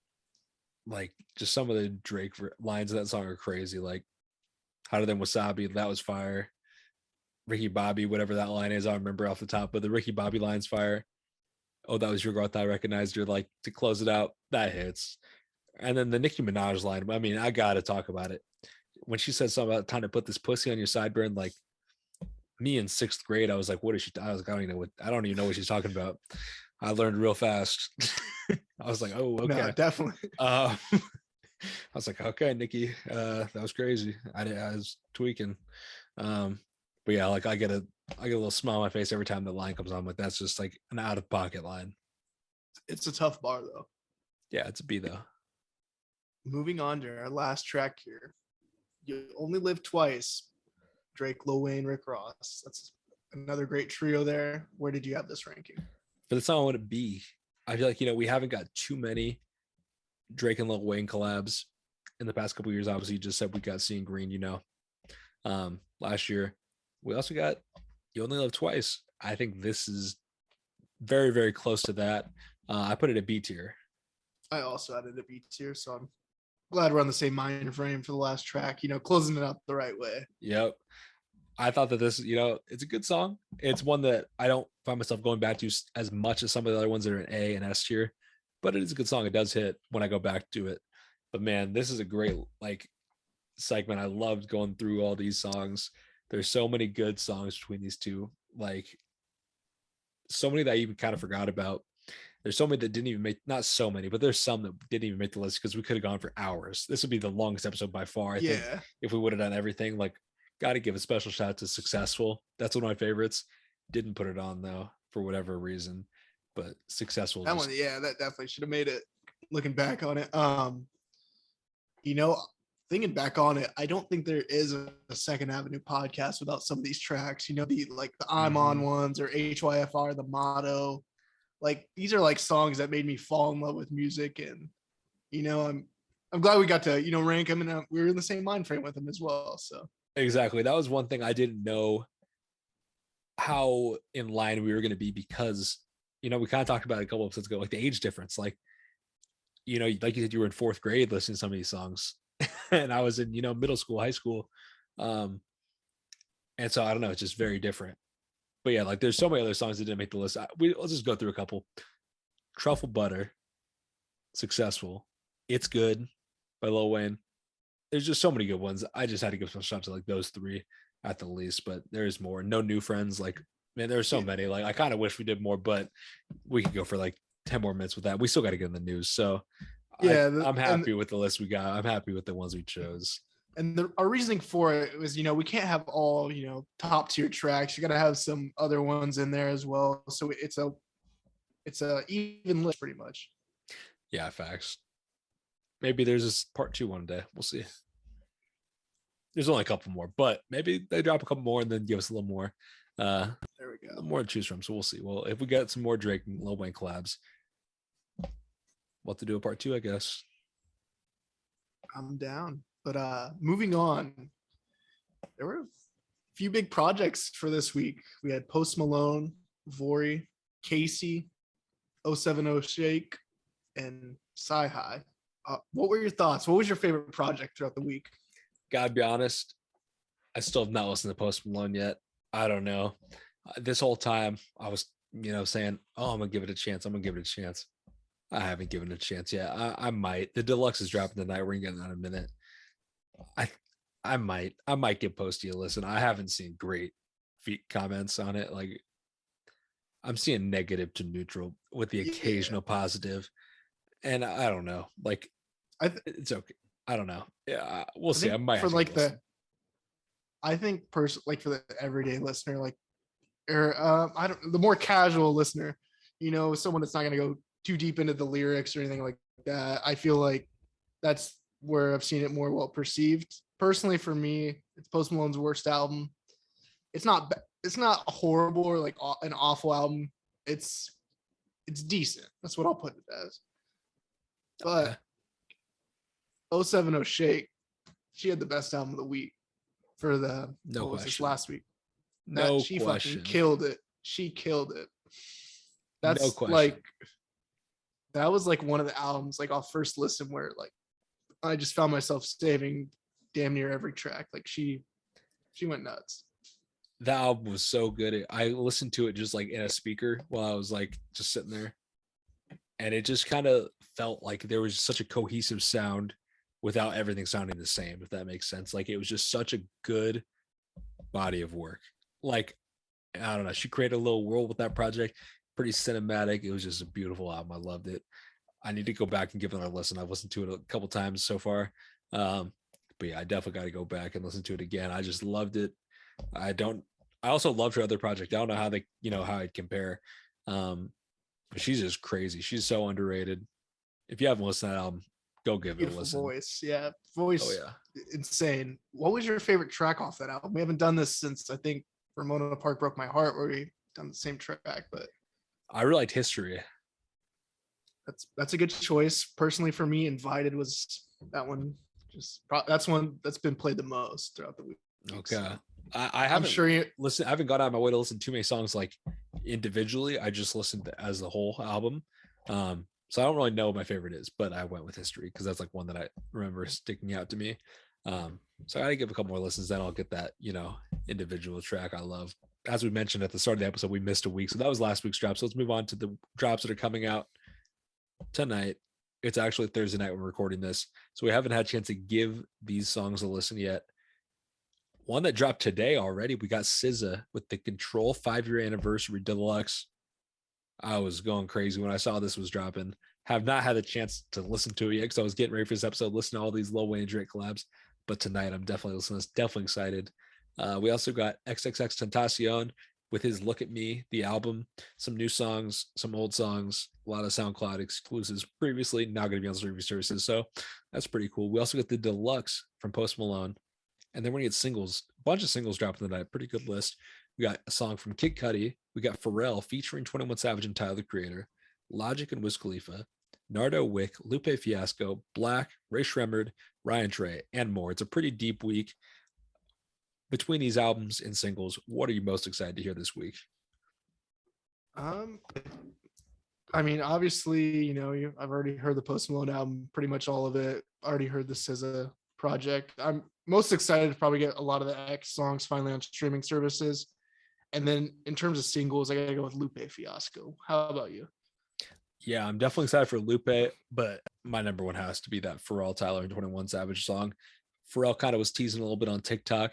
like just some of the Drake lines of that song are crazy. Like hotter than wasabi, that was fire. Ricky Bobby, whatever that line is, I don't remember off the top, but the Ricky Bobby line's fire. Oh, that was your growth. I recognized her. Like to close it out, that hits. And then the Nicki Minaj line, I mean, I gotta talk about it. When she said something about time to put this pussy on your sideburn, like me in 6th grade, I was like, what is she? I was like, I don't even know what she's talking about. I learned real fast. I was like, oh, okay. No, definitely. I was like, okay, Nicki, that was crazy. I was tweaking. But yeah, like I get a little smile on my face every time the line comes on. Like that's just like an out of pocket line. It's a tough bar though. Yeah, it's a B though. Moving on to our last track here. You Only Live Twice. Drake, Lil Wayne, Rick Ross. That's another great trio there. Where did you have this ranking? For the song, I want to be. I feel like, we haven't got too many Drake and Lil Wayne collabs in the past couple of years. Obviously, you just said we got Seeing Green, last year. We also got You Only Live Twice. I think this is very, very close to that. I put it at B tier. I also added a B tier, so I'm glad we're on the same mind frame for the last track, closing it up the right way. Yep. I thought that this, it's a good song. It's one that I don't find myself going back to as much as some of the other ones that are in A and S tier, but it is a good song. It does hit when I go back to it. But man, this is a great segment. I loved going through all these songs. There's so many good songs between these two, like so many that I even kind of forgot about. There's so many that didn't even make, not so many, but there's some that didn't even make the list because we could have gone for hours. This would be the longest episode by far. I think if we would have done everything. Got to give a special shout out to Successful. That's one of my favorites. Didn't put it on though for whatever reason, but Successful. That one, that definitely should have made it. Looking back on it, thinking back on it, I don't think there is a Second Avenue podcast without some of these tracks. The I'm On ones or HYFR, the Motto. Like these are like songs that made me fall in love with music, and I'm I'm glad we got to, rank him, and we were in the same mind frame with him as well. So exactly. That was one thing I didn't know how in line we were going to be because, we kind of talked about it a couple episodes ago, like the age difference. Like, like you said, you were in fourth grade listening to some of these songs, and I was in, middle school, high school. And so I don't know, it's just very different. But yeah, like there's so many other songs that didn't make the list. Let's just go through a couple. Truffle Butter, Successful, It's Good by Lil Wayne. There's just so many good ones. I just had to give some shout to like those three at the least, but there's more. No New Friends. Like, man, there's so many. Like, I kind of wish we did more, but we could go for like 10 more minutes with that. We still got to get in the news. So yeah, I'm happy with the list we got. I'm happy with the ones we chose. And our reasoning for it was, we can't have all, top tier tracks. You got to have some other ones in there as well. So it's a even list pretty much. Yeah, facts. Maybe there's this part 2 one day. We'll see. There's only a couple more, but maybe they drop a couple more and then give us a little more. There we go. More to choose from. So we'll see. Well, if we get some more Drake and Lil Wayne collabs, we'll have to do a part 2, I guess. I'm down. But moving on, there were a few big projects for this week. We had Post Malone, Vori, Casey, 070 Shake, and Sci-Hi. What were your thoughts? What was your favorite project throughout the week? Gotta be honest, I still have not listened to Post Malone yet. I don't know. This whole time I was, saying, oh, I'm gonna give it a chance. I haven't given it a chance yet. I might. The deluxe is dropping tonight. We're gonna get that in a minute. I might give Posty a listen. I haven't seen great comments on it. Like, I'm seeing negative to neutral with the occasional positive. And I don't know. Like, it's okay. I don't know. Yeah, we'll see. I might for like the. I think like for the everyday listener, like, or the more casual listener, someone that's not gonna go too deep into the lyrics or anything like that. I feel like that's where I've seen it more well perceived. Personally, for me, it's Post Malone's worst album. It's not horrible or like an awful album. It's decent. That's what I'll put it as. But 070 Shake, she had the best album of the week for the last week. She fucking killed it. She killed it. That's like that was like one of the albums like off first listen where like I just found myself saving damn near every track. Like she went nuts. The album was so good. I listened to it just like in a speaker while I was like just sitting there. And it just kind of felt like there was such a cohesive sound without everything sounding the same, if that makes sense. Like, it was just such a good body of work. Like, I don't know. She created a little world with that project. Pretty cinematic. It was just a beautiful album. I loved it. I need to go back and give it a listen. I've listened to it a couple times so far. But yeah, I definitely got to go back and listen to it again. I just loved it. I also loved her other project. I don't know how how I'd compare. But she's just crazy. She's so underrated. If you haven't listened to that album, go give it a listen. Voice. Insane. What was your favorite track off that album? We haven't done this since I think Ramona Park Broke My Heart, where we done the same track, but I really liked History. That's a good choice. Personally, for me, Invited was that one. That's one that's been played the most throughout the week. Okay. So I haven't I haven't got out of my way to listen to too many songs like individually. I just listened to as the whole album. So I don't really know what my favorite is, but I went with History because that's like one that I remember sticking out to me. So I gotta give a couple more listens, then I'll get that, individual track I love. As we mentioned at the start of the episode, we missed a week. So that was last week's drop. So let's move on to the drops that are coming out tonight. It's actually Thursday night when we're recording this. So we haven't had a chance to give these songs a listen yet. One that dropped today already, we got SZA with the Control 5-year anniversary deluxe. I was going crazy when I saw this was dropping. Have not had a chance to listen to it yet because I was getting ready for this episode, listening to all these Lil Wayne and Drake collabs. But tonight I'm definitely listening. Definitely excited. We also got XXXTentacion with his Look at Me, the album, some new songs, some old songs, a lot of SoundCloud exclusives previously, now going to be on streaming services. So that's pretty cool. We also got the deluxe from Post Malone. And then we're going to get singles, a bunch of singles dropping tonight. Pretty good list. We got a song from Kid Cudi. We got Pharrell featuring 21 Savage and Tyler, the Creator, Logic and Wiz Khalifa, Nardo Wick, Lupe Fiasco, Black, Ray Shremmerd, Ryan Trey, and more. It's a pretty deep week. Between these albums and singles, what are you most excited to hear this week? I mean, obviously, I've already heard the Post Malone album, pretty much all of it. Already heard the SZA project. I'm most excited to probably get a lot of the X songs finally on streaming services. And then in terms of singles, I gotta go with Lupe Fiasco. How about you? Yeah, I'm definitely excited for Lupe, but my number one has to be that Pharrell, Tyler, and 21 Savage song. Pharrell kind of was teasing a little bit on TikTok.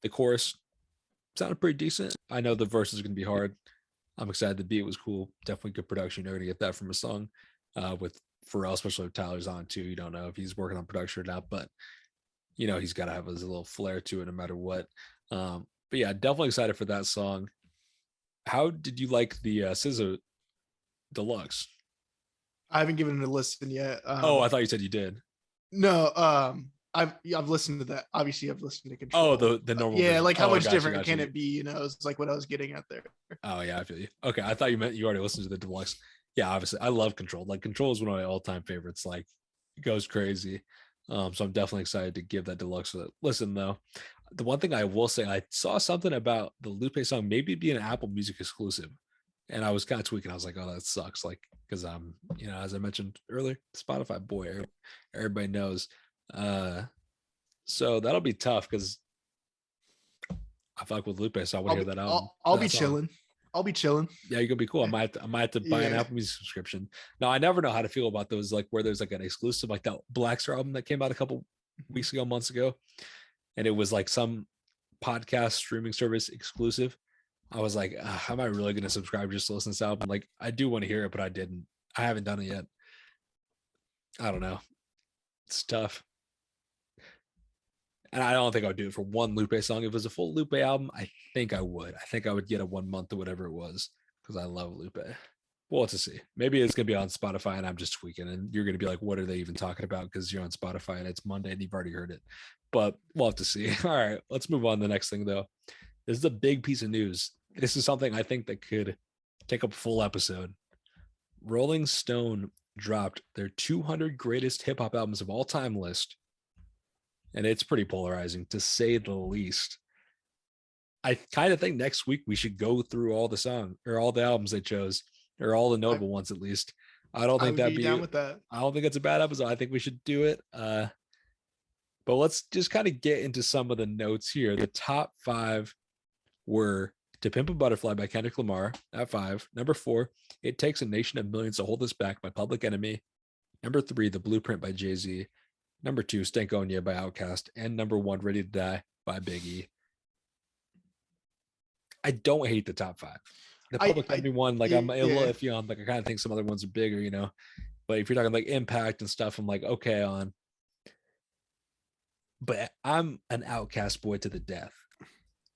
The chorus sounded pretty decent. I know the verse is going to be hard. I'm excited. The beat was cool. Definitely good production. You're going to get that from a song with Pharrell, especially if Tyler's on too. You don't know if he's working on production or not, but he's got to have his little flair to it no matter what. But yeah, definitely excited for that song. How did you like the SZA Deluxe? I haven't given it a listen yet. I thought you said you did. No, I've listened to that. Obviously, I've listened to Control. Oh, the normal. Yeah, version. like how much different can it be? It's like what I was getting at there. Oh yeah, I feel you. Okay, I thought you meant you already listened to the Deluxe. Yeah, obviously, I love Control. Like Control is one of my all-time favorites. Like, it goes crazy. So I'm definitely excited to give that Deluxe a listen. Though, the one thing I will say, I saw something about the Lupe song maybe being an Apple Music exclusive, and I was kind of tweaking. I was like, oh, that sucks. Like, because I'm, as I mentioned earlier, Spotify boy, everybody knows. So that'll be tough because I fuck with Lupe, so I want to hear that album. I'll be chilling. I'll be chilling. Yeah, you're gonna be cool. I might have to buy an Apple Music subscription. Now, I never know how to feel about those, like where there's like an exclusive, like that Black Star album that came out a couple weeks ago, months ago, and it was like some podcast streaming service exclusive. I was like, am I really gonna subscribe just to listen to this album? Like, I do want to hear it, but I haven't done it yet. I don't know. It's tough. And I don't think I would do it for one Lupe song. If it was a full Lupe album, I think I would. I think I would get a 1 month or whatever it was because I love Lupe. We'll have to see. Maybe it's going to be on Spotify and I'm just tweaking and you're going to be like, what are they even talking about? Because you're on Spotify and it's Monday and you've already heard it. But we'll have to see. All right, let's move on to the next thing, though. This is a big piece of news. This is something I think that could take up a full episode. Rolling Stone dropped their 200 greatest hip hop albums of all time list. And it's pretty polarizing, to say the least. I kind of think next week we should go through all the songs or all the albums they chose, or all the notable ones at least. I don't think that'd be down with that. I don't think it's a bad episode. I think we should do it. But let's just kind of get into some of the notes here. The top 5 were To Pimp a Butterfly by Kendrick Lamar at 5. Number 4, It Takes a Nation of Millions to Hold Us Back by Public Enemy. Number 3, The Blueprint by Jay-Z. Number 2, Stankonia by Outkast. And number 1, Ready to Die by Biggie. I don't hate the top 5. The Public Enemy one, like I'm a little iffy on. Like I kind of think some other ones are bigger, But if you're talking like impact and stuff, I'm like okay on. But I'm an Outkast boy to the death.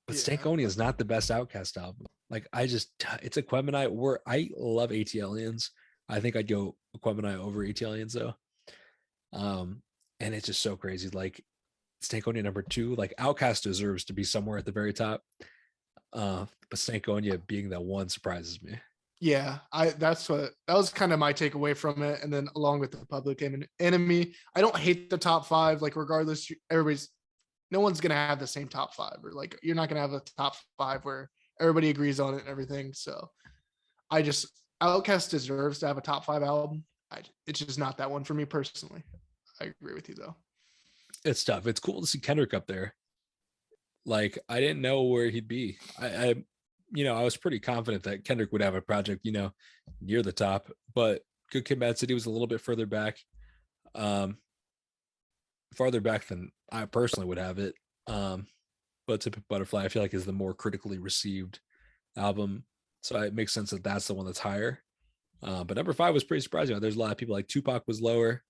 But Stankonia is not the best Outkast album. Like it's Aquemini. I love ATLiens. I think I'd go Aquemini over ATLiens though. And it's just so crazy. Like Stankonia number 2, like Outkast deserves to be somewhere at the very top. But Stankonia being that one surprises me. Yeah, that was kind of my takeaway from it. And then along with the Public Enemy, I don't hate the top 5. Like regardless, no one's gonna have the same top 5, or like you're not gonna have a top 5 where everybody agrees on it and everything. So Outkast deserves to have a top 5 album. It's just not that one for me personally. I agree with you though. It's tough. It's cool to see Kendrick up there. Like I didn't know where he'd be. I was pretty confident that Kendrick would have a project, near the top, but Good Kid, Mad City was a little bit further back. Farther back than I personally would have it. But To Pimp a Butterfly, I feel like is the more critically received album. So it makes sense that that's the one that's higher. But number 5 was pretty surprising. There's a lot of people like Tupac was lower.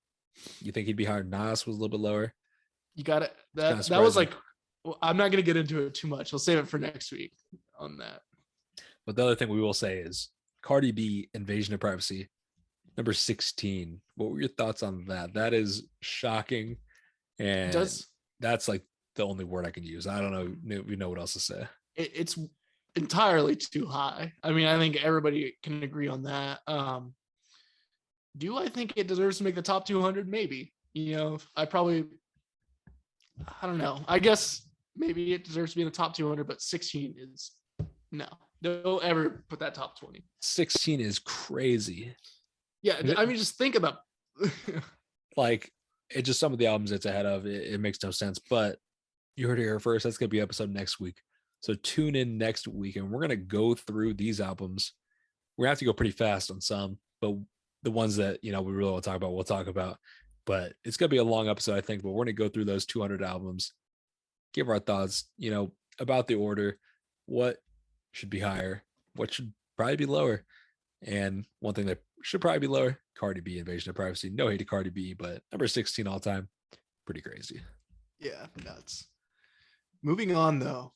You think he'd be higher? Nas was a little bit lower. You got it. That was like, well, I'm not going to get into it too much. We'll save it for next week on that. But the other thing we will say is Cardi B, Invasion of Privacy, number 16. What were your thoughts on that? That is shocking. And that's like the only word I can use. I don't know what else to say. It's entirely too high. I mean, I think everybody can agree on that. Do I think it deserves to make the top 200? Maybe. I don't know. I guess maybe it deserves to be in the top 200, but 16 is no. Don't ever put that top 20. 16 is crazy. Yeah, I mean, just think about like it just some of the albums it's ahead of it makes no sense. But you heard it here first. That's gonna be episode next week. So tune in next week, and we're gonna go through these albums. We're gonna have to go pretty fast on some, but the ones that we really want to talk about, we'll talk about. But it's gonna be a long episode, I think. But we're gonna go through those 200 albums, give our thoughts, about the order, what should be higher, what should probably be lower, and one thing that should probably be lower: Cardi B, Invasion of Privacy. No hate to Cardi B, but number 16 all time, pretty crazy. Yeah, nuts. Moving on though.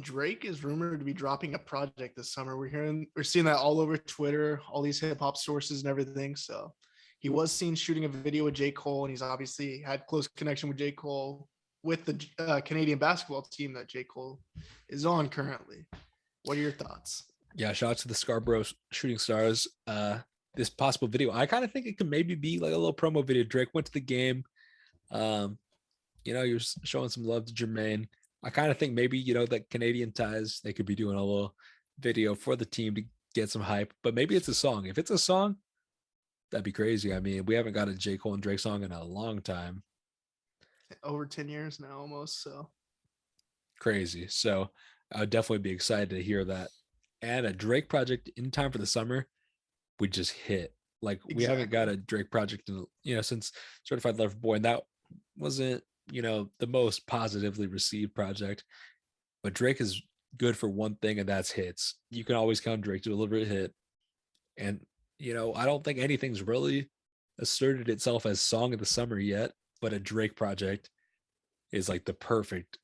Drake is rumored to be dropping a project this summer. We're seeing that all over Twitter, all these hip hop sources and everything. So he was seen shooting a video with J. Cole, and he's obviously had close connection with J. Cole with the Canadian basketball team that J. Cole is on currently. What are your thoughts? Yeah, shout out to the Scarborough Shooting Stars. This possible video, I kind of think it could maybe be like a little promo video. Drake went to the game. You're showing some love to Jermaine. I kind of think maybe, that Canadian ties, they could be doing a little video for the team to get some hype, but maybe it's a song. If it's a song, that'd be crazy. I mean, we haven't got a J. Cole and Drake song in a long time. Over 10 years now, almost. So crazy. So I would definitely be excited to hear that. And a Drake project in time for the summer would just hit. Like we haven't got a Drake project in, since Certified Lover Boy, and that wasn't the most positively received project. But Drake is good for one thing, and that's hits. You can always count Drake to deliver a hit. And I don't think anything's really asserted itself as song of the summer yet, but a Drake project is like the perfect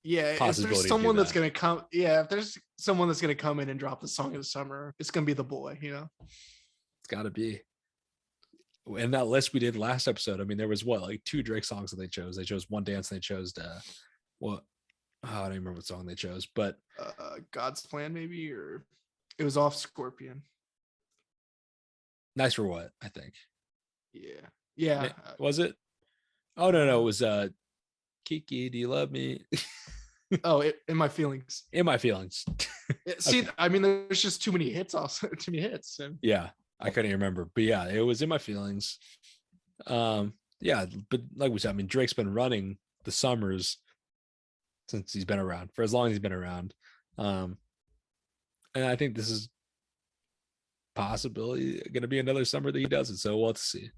if there's someone that's gonna come if there's someone that's gonna come in and drop the song of the summer, it's gonna be the boy. It's gotta be. And that list we did last episode, I mean, there was like 2 Drake songs that they chose. They chose One Dance, and they chose I don't even remember what song they chose, but God's Plan, maybe, or it was off Scorpion. Nice for What, I think. Yeah. Was it? Oh no, it was Kiki, do you love me? In My Feelings. In My Feelings. See, okay. I mean, there's just too many hits also. Too many hits. So. Yeah. I couldn't even remember, but yeah, it was In My Feelings. Yeah, but like we said, I mean, Drake's been running the summers since he's been around, for as long as he's been around. And I think this is possibly going to be another summer that he does it. So we'll have to see.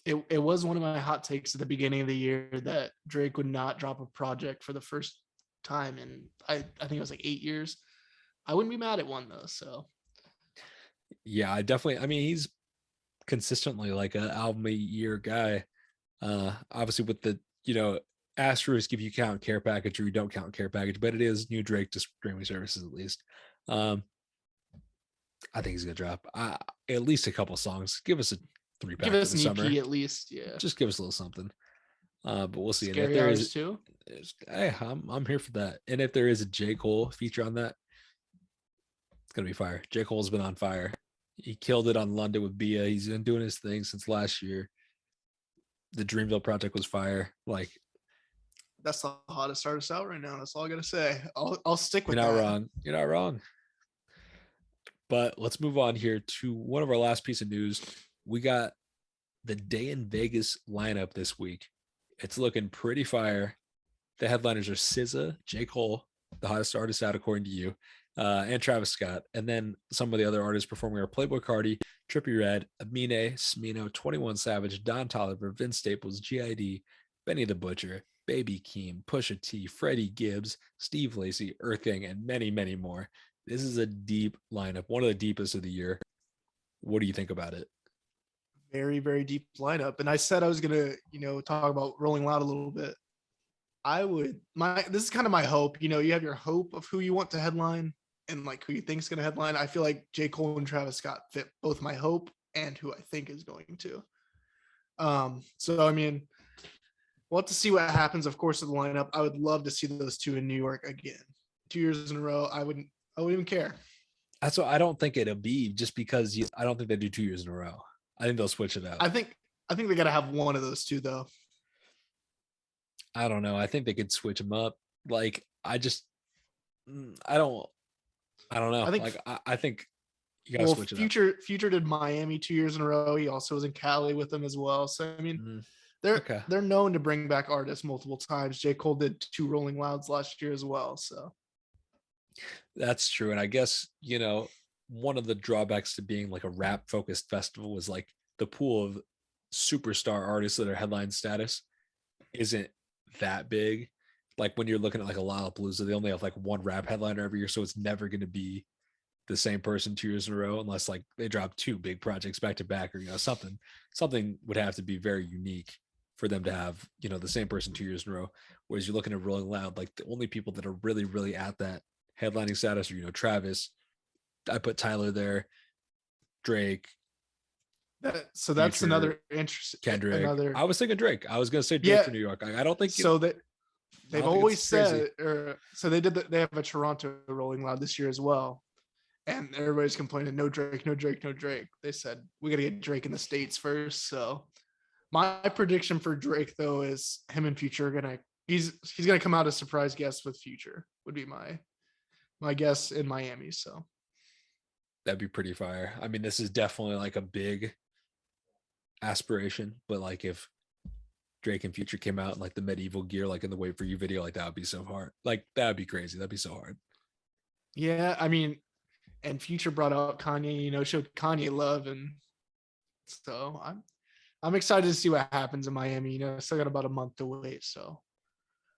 It was one of my hot takes at the beginning of the year that Drake would not drop a project for the first time in I think it was like 8 years. I wouldn't be mad at one though. So. Yeah, I mean, he's consistently like an album a year guy. Obviously with the, asterisk if you count care package or you don't count care package, but it is new Drake to streaming services at least. I think he's gonna drop at least a couple songs. Give us a 3-pack. Give us an EP summer. At least, yeah. Just give us a little something. But we'll see. Scary and if there is too. Hey, I'm here for that. And if there is a J. Cole feature on that, it's gonna be fire. J. Cole's been on fire. He killed it on London with Bia. He's been doing his thing since last year. The Dreamville project was fire. Like, that's the hottest artist out right now. That's all I gotta say. I'll stick with that. You're not wrong. But let's move on here to one of our last piece of news. We got the Day in Vegas lineup this week. It's looking pretty fire. The headliners are SZA, J. Cole, the hottest artist out according to you, and Travis Scott. And then some of the other artists performing are Playboi Carti, Trippie Redd, Amine, Smino, 21 Savage, Don Toliver, Vince Staples, GID, Benny the Butcher, Baby Keem, Pusha T, Freddie Gibbs, Steve Lacy, Earth Gang, and many, many more. This is a deep lineup, one of the deepest of the year. What do you think about it? Very, very deep lineup. And I said I was gonna, talk about Rolling Loud a little bit. This is kind of my hope. You have your hope of who you want to headline and like who you think is gonna headline. I feel like J. Cole and Travis Scott fit both my hope and who I think is going to. So I mean, we'll have to see what happens, of course, with the lineup. I would love to see those two in New York again. 2 years in a row. I wouldn't even care. That's what I don't think it'll be, just because I don't think they do 2 years in a row. I think they'll switch it out. I think they got to have one of those two though. I don't know. I think they could switch them up. Like I don't know. I think you gotta switch it up. Future did Miami 2 years in a row. He also was in Cali with them as well. So I mean, they're known to bring back artists multiple times. J. Cole did 2 Rolling Louds last year as well. So that's true. And I guess, one of the drawbacks to being like a rap focused festival is like the pool of superstar artists that are headline status isn't that big. Like when you're looking at like a Lollapalooza, they only have like one rap headliner every year. So it's never going to be the same person 2 years in a row, unless like they drop 2 big projects back to back, or, something would have to be very unique for them to have, the same person 2 years in a row. Whereas you're looking at Rolling Loud, like the only people that are really, really at that headlining status are, Travis. I put Tyler there, Drake. That's Future, another interesting. Kendrick. I was thinking Drake. I was going to say Drake for New York. I don't think so. They've always said, so they have a Toronto Rolling Loud this year as well. And everybody's complaining, no Drake, no Drake, no Drake. They said, we got to get Drake in the States first. So my prediction for Drake, though, is him and Future are going to, he's going to come out as surprise guest with Future, would be my guess in Miami. So that'd be pretty fire. I mean, this is definitely like a big aspiration, but like if Drake and Future came out in like the medieval gear, like in the Wait For You video, like that would be so hard. Like that would be crazy. That'd be so hard. Yeah, I mean, and Future brought out Kanye, showed Kanye love, and so I'm excited to see what happens in Miami. Still got about a month to wait, so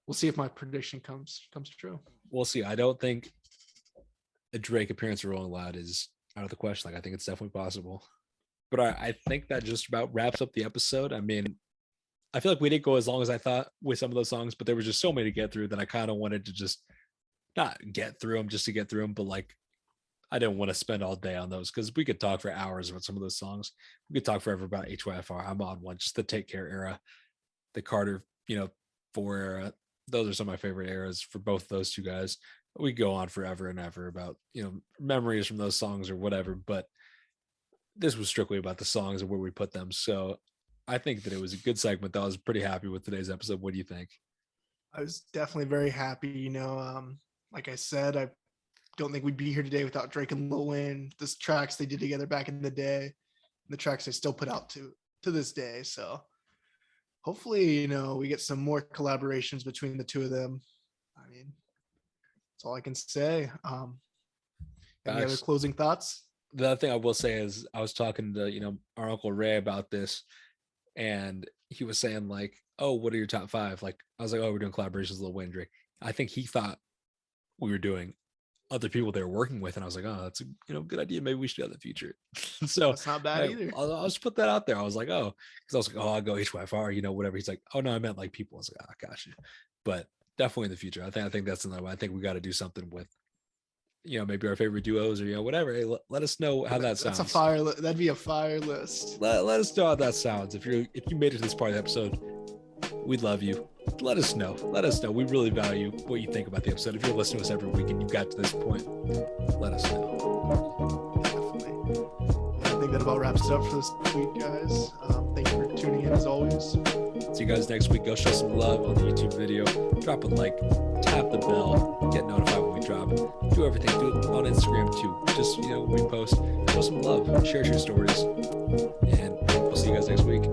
we'll see if my prediction comes true. We'll see. I don't think a Drake appearance at Rolling Loud is out of the question. Like I think it's definitely possible, but I think that just about wraps up the episode. I mean, I feel like we didn't go as long as I thought with some of those songs, but there was just so many to get through that I kind of wanted to just not get through them just to get through them, but like I didn't want to spend all day on those because we could talk for hours about some of those songs. We could talk forever about HYFR. I'm on one, just the Take Care era, the Carter, 4 era. Those are some of my favorite eras for both those two guys. We go on forever and ever about, memories from those songs or whatever, but this was strictly about the songs and where we put them. So I think that it was a good segment. I was pretty happy with today's episode. What do you think? I was definitely very happy. Like I said, I don't think we'd be here today without Drake and Lil Wayne, the tracks they did together back in the day, and the tracks they still put out to this day. So hopefully, we get some more collaborations between the two of them. I mean, that's all I can say. Any other closing thoughts? The other thing I will say is I was talking to, our Uncle Ray about this, and he was saying like, oh, what are your top 5? Like, I was like, oh, we're doing collaborations with Lil Wayne and Drake. I think he thought we were doing other people they were working with, and I was like, oh, that's a good idea. Maybe we should do that in the future. So it's not bad either. I'll just put that out there. I was like, oh, because I was like, oh, I'll go HYFR, whatever. He's like, oh no, I meant like people. I was like, oh, got you. But definitely in the future, I think that's another one. I think we got to do something with, maybe our favorite duos or whatever. Hey, let us know how that sounds. That's that'd be a fire list. Let us know how that sounds. If you made it to this part of the episode, we'd love you. Let us know. We really value what you think about the episode. If you're listening to us every week and you got to this point, let us know. Definitely. I think that about wraps it up for this week, guys. Thank you for tuning in as always. See you guys next week. Go show some love on the YouTube video. Drop a like, tap the bell, get notified when we drop. Do everything. Do it on Instagram too. Just, when we post, show some love, share your stories. And we'll see you guys next week.